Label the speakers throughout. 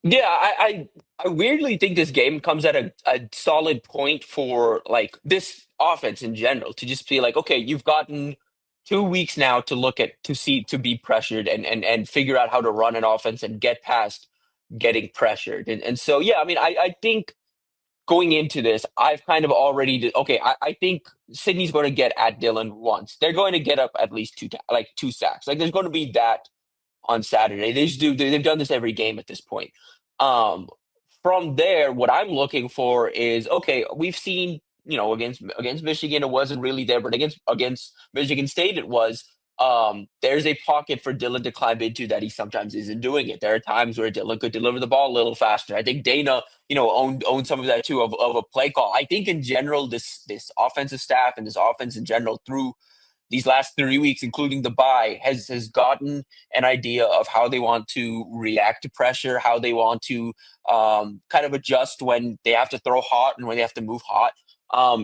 Speaker 1: Yeah, I weirdly think this game comes at a solid point for like this offense in general to just be like, okay, you've gotten 2 weeks now to look at to be pressured and figure out how to run an offense and get past getting pressured. And so yeah, I mean I think going into this, I've kind of already okay, I think Sydney's going to get at Dylan once. They're going to get up at least like two sacks. Like there's going to be that on Saturday. They've done this every game at this point. Um, from there, what I'm looking for is okay. We've seen against Michigan it wasn't really there, but against Michigan State it was. There's a pocket for Dylan to climb into that he sometimes isn't doing it. There are times where Dylan could deliver the ball a little faster. I think Dana, owned some of that too of a play call. I think in general this offensive staff and this offense in general through these last 3 weeks, including the bye, has gotten an idea of how they want to react to pressure, how they want to kind of adjust when they have to throw hot and when they have to move hot.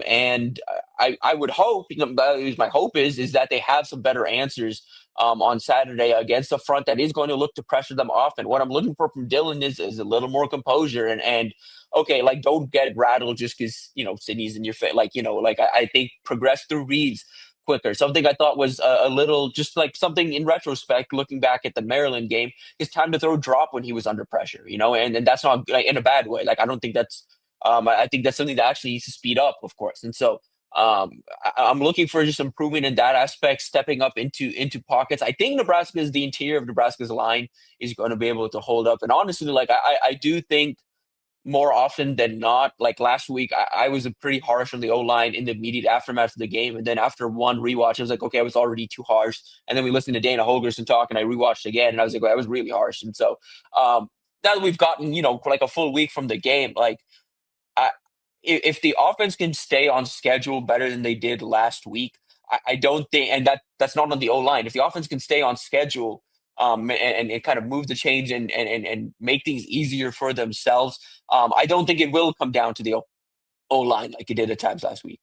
Speaker 1: And I would hope, that is my hope is that they have some better answers on Saturday against a front that is going to look to pressure them off. And what I'm looking for from Dylan is a little more composure and okay, like don't get rattled just because Sydney's in your face. Like like I think progress through reads quicker. Something I thought was a little just like something in retrospect, looking back at the Maryland game, his time to throw drop when he was under pressure, and that's not like, in a bad way. Like I don't think that's I think that's something that actually needs to speed up, of course. And so I'm looking for just improvement in that aspect, stepping up into pockets. I think the interior of Nebraska's line is going to be able to hold up. And honestly, like I do think more often than not, like last week, I was pretty harsh on the O line in the immediate aftermath of the game, and then after one rewatch, I was like, okay, I was already too harsh. And then we listened to Dana Holgerson talk, and I rewatched again, and I was like, well, I was really harsh. And so now that we've gotten like a full week from the game, like I, if the offense can stay on schedule better than they did last week, I don't think, and that's not on the O line. If the offense can stay on schedule, and kind of move the change and make things easier for themselves, I don't think it will come down to the O line like it did at times last week.